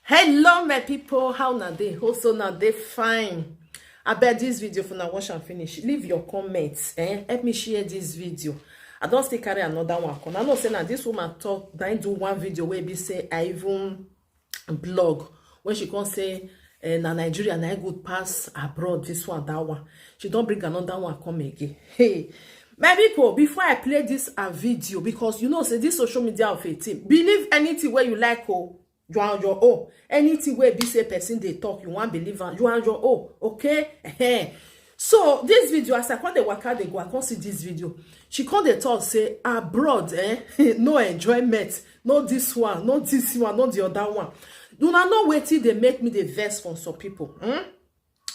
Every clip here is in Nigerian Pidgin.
Hello my people, how na dey? Also na dey fine. I bet this video for now watch and finish. Leave your comments, help me share this video. I don't still carry another one. I know say na this woman talk, I do one video where be say I even blog when she can say na Nigeria na good pass abroad, this one, that one. She don't bring another one come again. Hey, my people, before I play this video, because you know say this social media of a team, believe anything where you like, oh, you are on your own. Anything where be say person they talk, you want believe and you are on your own, okay? So this video, as I call the waka they go, I can't see this video. She called the talk say abroad, no enjoyment, no this one, no this one, no the other one. Do not know wait till they make me the vex from some people.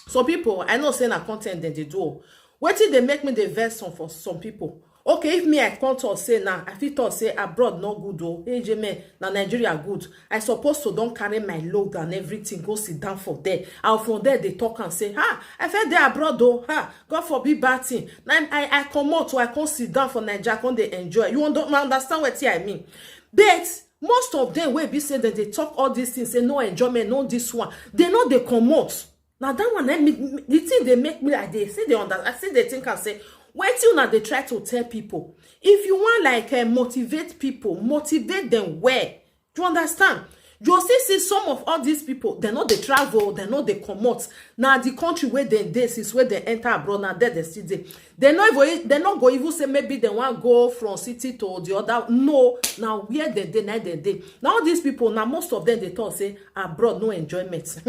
Some people, I know saying a content that they do. Wait till they make me the vex for some people. Okay, if me I can't talk say now, I feel talk say abroad no good oh. Hey, Jimmy, now Nigeria good. I suppose to don't carry my load and everything, go sit down for there. And from there they talk and say, I felt there abroad though, God forbid bad thing. Now I come out so I can't sit down for Nigeria, can't they enjoy. You understand what I mean? But most of them will be saying that they talk all these things, say no enjoyment, no this one. They know they come out. Now that one, the thing they make me like they say they understand. I say they think and say. Wait till now they try to tell people. If you want like motivate people, motivate them where? Do you understand? You see some of all these people, they know they travel, they know they come out. Now the country where they this is where they enter abroad. Now there they see they not go even say maybe they want to go from city to the other. No, now where they day. Now these people, now most of them they thought say abroad no enjoyment.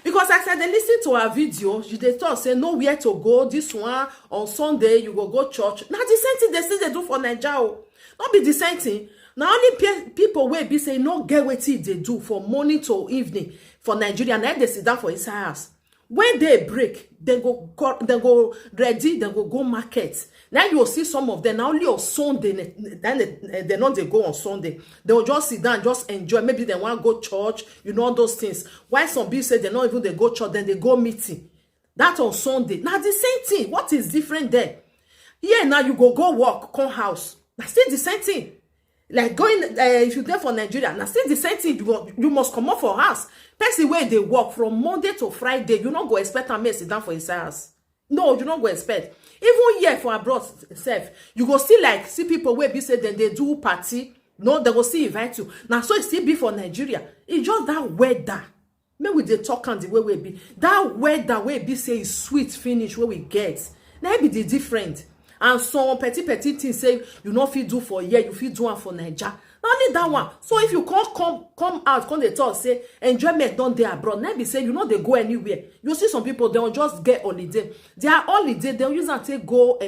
Because I said they listen to our video, they thought say nowhere to go. This one on Sunday you go church. Now the same thing they say they do for Nigeria. Not be the same thing. Now only people will be saying no get what they do for morning to evening for Nigeria. Now they sit down for his house. When they break, they go ready, they go market. Now you will see some of them now only on Sunday. Then they know they go on Sunday. They will just sit down, just enjoy. Maybe they want to go church, you know those things. Why some people say they not even they go church, then they go meeting. That on Sunday. Now the same thing. What is different there? Here now you go work, come house. Now still the same thing. Like going, if you're there for Nigeria, now still the same thing, you must come up for house. Person where they work from Monday to Friday, you not go expect a mess sit down for his house. No, you not go expect. Even here for abroad self, you go see like see people where be say then they do party. No, they go see invite you. Now so it still be for Nigeria. It's just that weather. Maybe they talk and the way we be. That weather where be say is sweet finish where we get. Now be the different. And some petty things say you not fit do for here, you fit do one for Nigeria. Not only that one. So if you can't come out, come they talk say enjoyment don't they abroad. Now be say you know they go anywhere. You see some people they'll just get holiday. Their holiday they'll use and take go.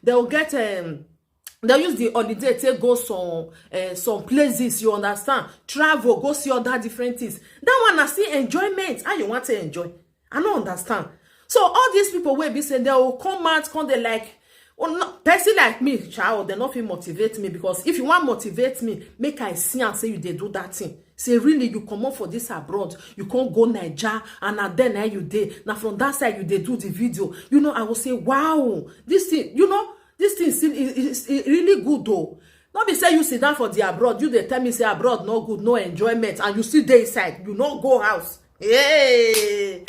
They'll get they'll use the holiday to go some places. You understand? Travel, go see other different things. That one I see enjoyment. How you want to enjoy? I don't understand. So all these people will be saying they will come out, come they like. Oh, no, person like me, child, they not feel motivate me because if you want motivate me, make I see and say you they do that thing. Say really, you come up for this abroad, you can't go Nigeria and then you did. Now from that side you they do the video. You know, I will say, wow, this thing, you know, this thing is really good though. Not be say you sit down for the abroad, you they tell me say abroad no good, no enjoyment, and you still there inside, you not go house. Hey.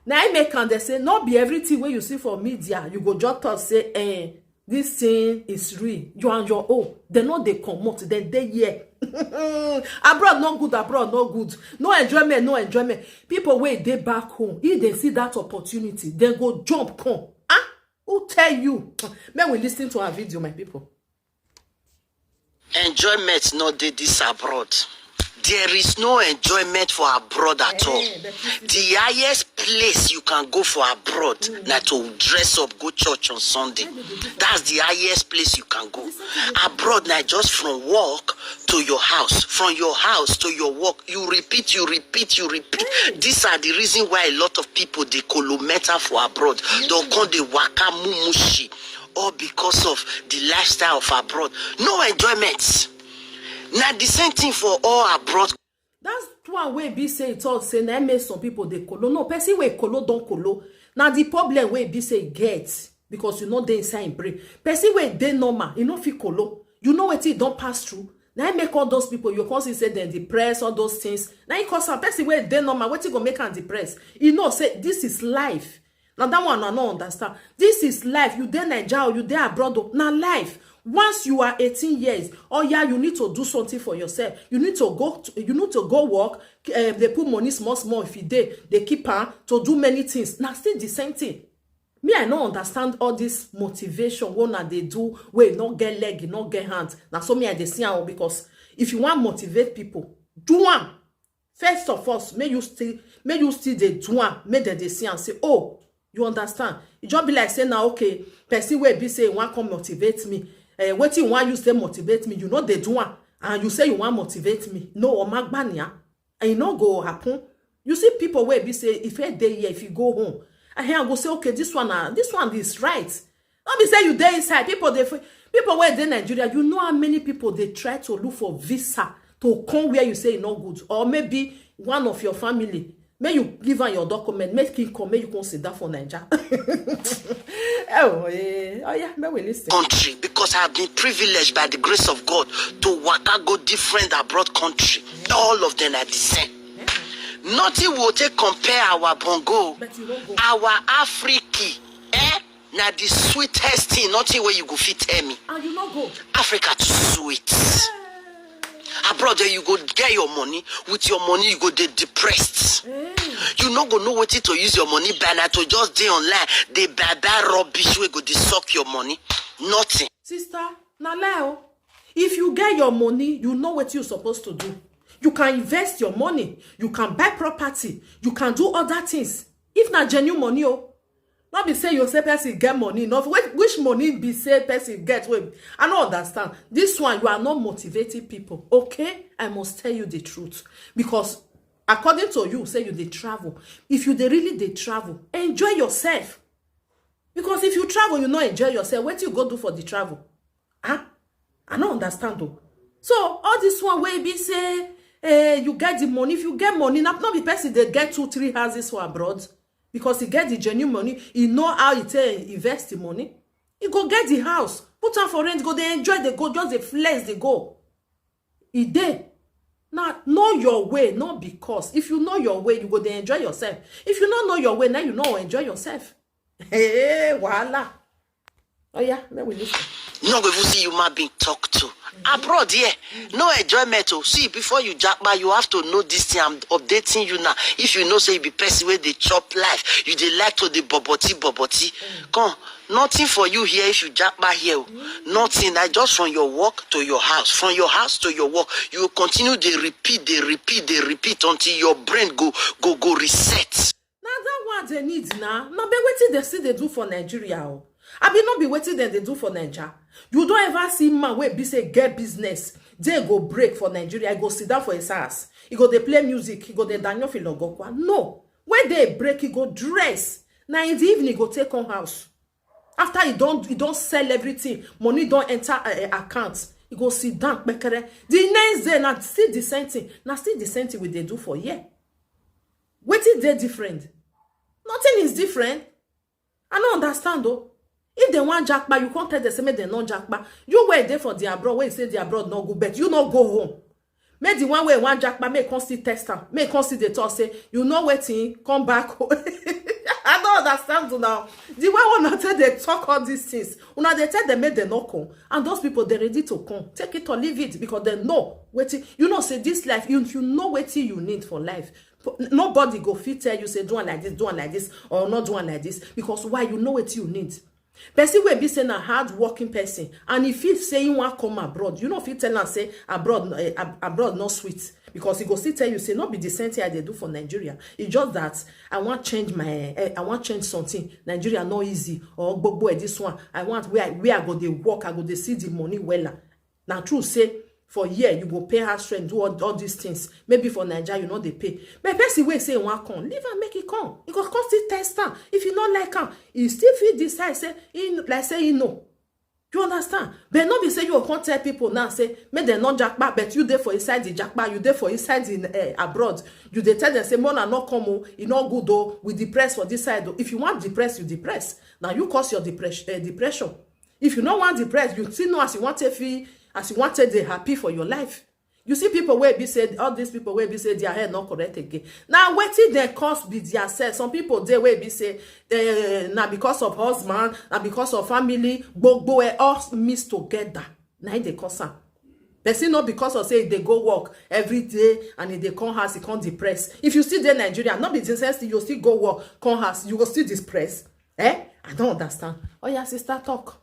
Now I make and they say not be everything where you see for media you go just talk say this thing is real you and your own they know they come out then they here abroad no good, abroad no good, no enjoyment. People wait they back home if they see that opportunity they go jump come. Who tell you? May we listen to our video, my people. Enjoyment not dey this abroad. There is no enjoyment for abroad at all. The highest place you can go for abroad, now to dress up, go church on Sunday. That's the highest place you can go. Abroad, now just from work to your house, from your house to your work, you repeat. These are the reason why a lot of people they colometa for abroad. Don't call the waka mumushi, all because of the lifestyle of abroad. No enjoyments. Now the same thing for all abroad. That's one way be say it all say na make some people they colo. No, person way colo don't colo. Now the problem way be say get because you know they inside brain. Person way they normal, you know fit colo. You know what it don't pass through. Now make all those people you can say them depressed, all those things. Now you cause some person where they normal, what you go make them depressed? You know, say this is life. Now that one I don't understand. This is life. You there Nigeria, you there abroad. Now life. Once you are 18 years, oh yeah, you need to do something for yourself. You need to go work. They put money small if you they keep her to do many things. Now still the same thing. Me, I don't understand all this motivation. What they do, where not get leg, you not get hand. Now, so me, I see how because if you want to motivate people, do one. First of all, may you still they do one. May they see and say, oh, you understand? It just be like saying now, okay, person will be saying want come motivate me. What you want you say motivate me? You know they do one, and you say you want motivate me. No, or magbania, and you know go happen. You see people where be say if a day here, if you go home. And here I go say, okay, this one is right. Let me say you there inside. People where they Nigeria, you know how many people they try to look for visa to come where you say it's not good. Or maybe one of your family, may you give her your document, make him come, may you consider for Nigeria. Oh yeah, may we listen. Country, because I have been privileged by the grace of God to waka go different abroad country. All of them are the same. Nothing will take compare our bongo, our Africa, now the sweetest thing, nothing where you go fit tell me. And you not go. Africa too sweet. Abroad there you go get your money, with your money you go get depressed. You not go know what to use your money by now to just day online, they buy rubbish where go they suck your money. Nothing. Sister, now Leo, if you get your money, you know what you're supposed to do. You can invest your money. You can buy property. You can do other things. If not genuine money, oh. Not be say you say person get money enough. Which money be say person get? I don't understand. This one, you are not motivating people. Okay? I must tell you the truth. Because according to you, say you they travel. If you they really they travel, enjoy yourself. Because if you travel, you not enjoy yourself. What you go do for the travel? Huh? I don't understand though. So all this one where be say you get the money. If you get money, not be person they get 2-3 houses for abroad because he get the genuine money. He know how he invest the money. He go get the house, put on for rent, go they enjoy, they go just the flex, they go. He did. Now know your way, not because if you know your way, you go they enjoy yourself. If you don't know your way, now you know enjoy yourself. Hey, voila. Oh yeah, let me listen. No go see you might be talked to. Abroad, yeah. No enjoyment. Oh. See, before you jackpot, you have to know this thing. I'm updating you now. If you know, say you be person where they chop life, you they like to the boboti. Come, nothing for you here if you jackpot here. Nothing. I just from your work to your house. From your house to your work. You will continue, they repeat until your brain go reset. Now that what they need now. Now be waiting they see they do for Nigeria. Oh. I be not be waiting that they do for Nigeria. You don't ever see man where be say get business. They go break for Nigeria. I go sit down for his ass. He go they play music. He go they Daniel Filogokwa. No. When they break, he go dress. Now in the evening, he go take on house. After he don't sell everything, money don't enter accounts. He go sit down. The next day, now still the same thing. Now still the same thing what they do for year. What is they different? Nothing is different. I don't understand though. If they want jackpot, you can't tell them say they non jackpot. You were there for the abroad, where you say the abroad no go, but you not go home. Make the one where one jackpot, make constant tester, make constant the talk say, you know waiting, come back home. I don't understand now. The way one tell they talk all these things, when they tell them make they not come, and those people they ready to come, take it or leave it because they know waiting. You know say this life, you know waiting you need for life. Nobody go fit tell you say do one like this, or not do one like this because why you know what you need. Person will be saying a hard working person, and if he say you want come abroad, you know if he tell and say abroad not sweet because he go still tell you say not be the same thing I they do for Nigeria. It's just that I want change something. Nigeria not easy or gbogbo this one. I want where I go they work, I go they see the money well. Now true say for year you go pay house rent, do all these things. Maybe for Nigeria you know they pay. But person will say one come, leave and make it come. It go cost it test am. If you not like him, you still feel decide say you know. You understand? But not be say you can't tell people now say make them not jackpot, but you there for inside the jackpot, you there for inside in abroad. You they tell them say more not come, you not good though. We depress for this side though. If you want depress, you depress. Now you cause your depression. If you don't want depress, you still know as you want to feel. as you wanted they happy for your life. You see people where be said, all these people where be said their head not correct again. Now wetin they cause be their self. Some people they where be say now because of husband, now because of family, gbogbo all mix together. Now they cause am. They see not because of say they go work every day and if they come house, they can't depress. If you see the Nigeria, not be sense you still go work, come house, you will still depress. I don't understand. Oh yeah, sister talk.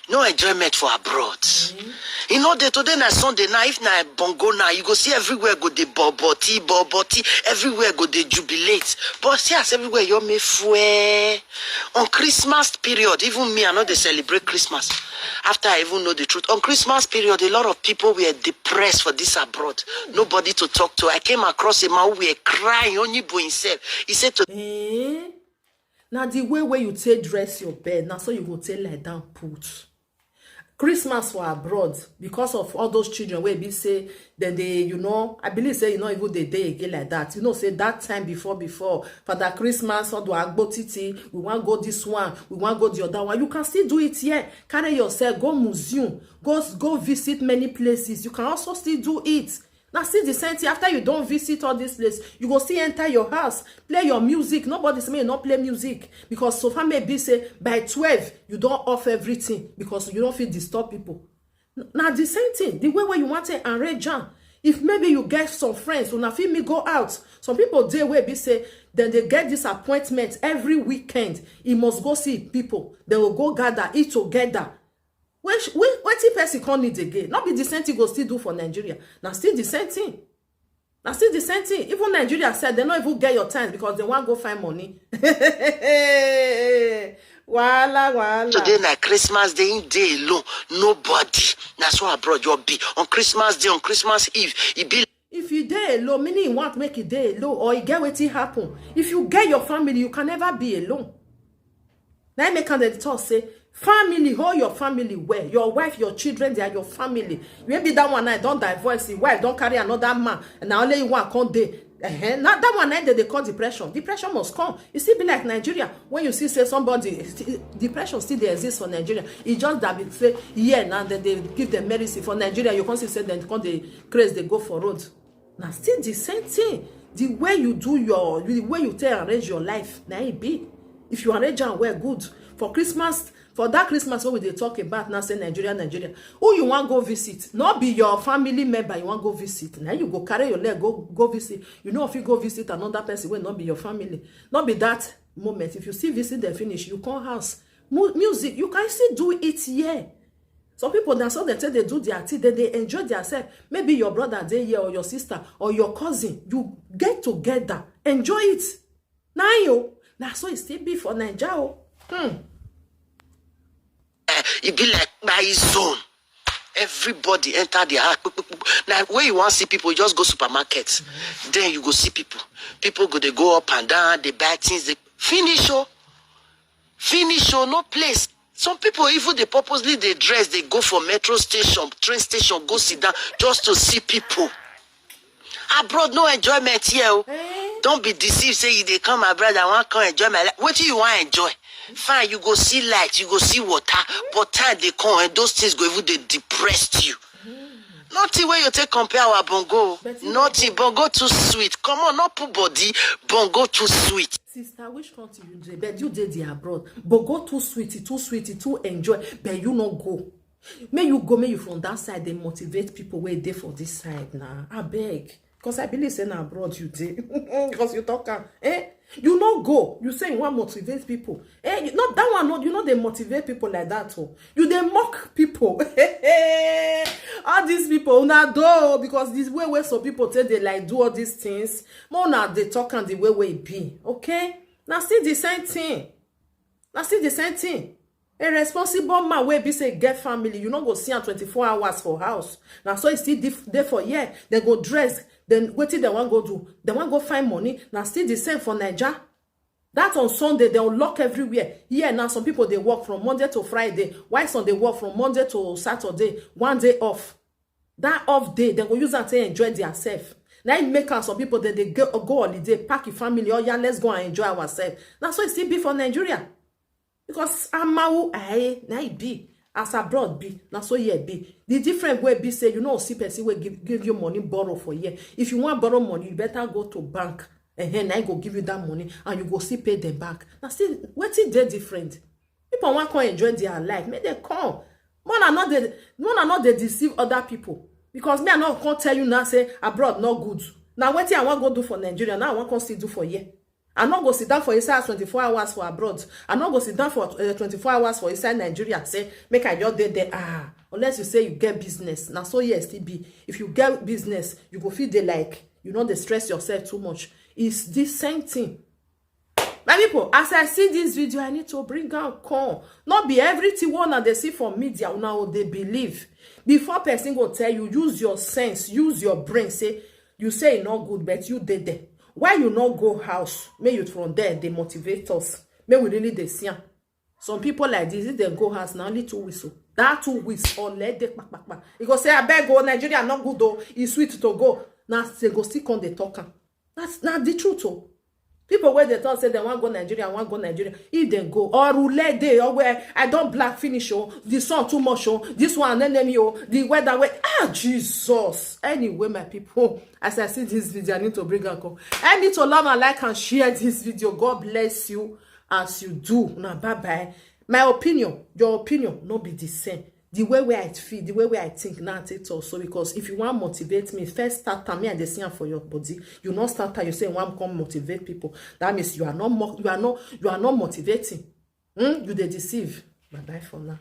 No enjoyment for abroad. You know, today na Sunday now, if na bongo now, you go see everywhere go the boboti, everywhere go the jubilate. But see as everywhere you me fue. On Christmas period, even me, I know they celebrate Christmas. After I even know the truth, on Christmas period, a lot of people were depressed for this abroad. Nobody to talk to. I came across a man who were crying, only by himself. He said to Now the way you take dress your bed, now so you go take lie down put. Christmas for abroad because of all those children where be say then they, you know, I believe say, you know, even the day again like that. You know, say that time before for that Christmas or do agbo titi, we want go this one, we want go the other one. You can still do it here. Carry yourself, go museum, go visit many places. You can also still do it. Now see the same thing after you don't visit all this place, you go still enter your house, play your music. Nobody say you not play music because so far maybe say by 12 you don't off everything because you don't feel disturb people. Now the same thing, the way where you want to arrange am. If maybe you get some friends who feel me go out, some people they will be say then they get this appointment every weekend. You must go see people. They will go gather, eat together. What person can't need again? Not be the same thing go still do for Nigeria. Now still the same thing. Now still the same thing. Even Nigeria said they don't even get your time because they want to go find money. Wala. today na Christmas day, in day alone, nobody. That's why abroad you'll be on Christmas day, on Christmas Eve. It be. If you day alone, meaning you want to make it day alone, or you get what it happen. If you get your family, you can never be alone. Now I make an editor say. Family, hold your family well. Your wife, your children, they are your family. Maybe that one night don't divorce the wife, don't carry another man, and now only you want come day. Now that one night they call depression. Depression must come. You see, be like Nigeria. When you see say somebody depression still they exist for Nigeria. It just that be say yeah now that they give them medicine for Nigeria. You can't see say then they crazy they go for road. Now still the same thing. The way you do the way you arrange your life. Now it be. If you arrange and wear good for Christmas. For that Christmas, what we they talk about now, say Nigeria. Who you want go visit? Not be your family member you want go visit. Now you go carry your leg, go visit. You know if you go visit another person, will not be your family. Not be that moment. If you see visit them finish, you come house. Music, you can still do it here. Some people that's all they tell they do their thing, they enjoy themselves. Maybe your brother they here or your sister or your cousin. You get together, enjoy it. Now so it still be for Nigeria. It be like by zone. Everybody enter the house. Now, where you want to see people, you just go supermarkets. Then you go see people. People go, they go up and down, they buy things. They finish, no place. Some people, even they purposely they dress, they go for metro station, train station, go sit down just to see people. Abroad, no enjoyment here. Don't be deceived. Say they come abroad, I want to come enjoy my life. What do you want to enjoy? Fine, you go see light, you go see water, but time they come and those things go even they depressed you. Nothing where you take compare our bongo. Nothing bongo too sweet. Come on, not put body, bongo too sweet. Sister, which country you did? But you did the abroad. Bongo too sweet, too enjoy. But you not go. May you go, may you from that side, they motivate people where they for this side now. I beg. Because I believe saying abroad you did. Because you talk, you not go. You say you want to motivate people. Not that one, not, you know they motivate people like that. Oh. You they mock people. All these people, not do because this way some people say they like do all these things. More now they talk and the way it be. Okay? Now see the same thing. A responsible man wey be say get family, you not go see am 24 hours for house. Now so it's still there for yeah. They go dress. Then what did they want go do? They want go find money. Now still the same for Nigeria. That on Sunday they unlock everywhere. Yeah, now some people they work from Monday to Friday. Why some they work from Monday to Saturday? 1 day off. That off day they go use that to enjoy themselves. Now it make some people that they go holiday, pack your family. Oh yeah, let's go and enjoy ourselves. That's why it still be for Nigeria. Because Amawu now it be. as abroad be na so here be. The different way be say you know see person will give you money borrow for here. If you want borrow money, you better go to bank and then I go give you that money and you go see pay them back. Now still wetin dey different. People want to enjoy their life, make they come. One are not they deceive other people. Because me I not can't tell you now say abroad not good. Now wetin I want go do for Nigeria, now I want to still do for here. I not go sit down for inside 24 hours for abroad. I not go sit down for 24 hours for inside Nigeria. Say make I just there. Unless you say you get business. Now so yes, it be. If you get business, you go feel they like you know they stress yourself too much. It's the same thing. My people, as I see this video, I need to bring out corn. Not be everything one that they see from media now they believe. Before person go tell you, use your sense, use your brain. Say you say it not good, but you did there. Why you not go house? May you from there they motivate us. May we really they see. Some people like this, if they go house now only 2 whistle. That 2 whistle or let they back. You go say I beg go Nigeria not good though. It's sweet to go. Now they go stick on the talker. That's not the truth though. People where they thought say they want go Nigeria, want go Nigeria. If they go or roulette day or where I don't black finish oh, the sun too much oh, this one enemy oh, the weather way Jesus. Anyway, my people, as I see this video, I need to bring a call. I need to love and like and share this video. God bless you as you do. Now bye bye. My opinion, your opinion, no be the same. The way I feel, the way I think, now it's also because if you want to motivate me, first start time me and the same for your body. You not start time, you say want to come motivate people. That means you are not motivating. You they deceive. Bye bye for now.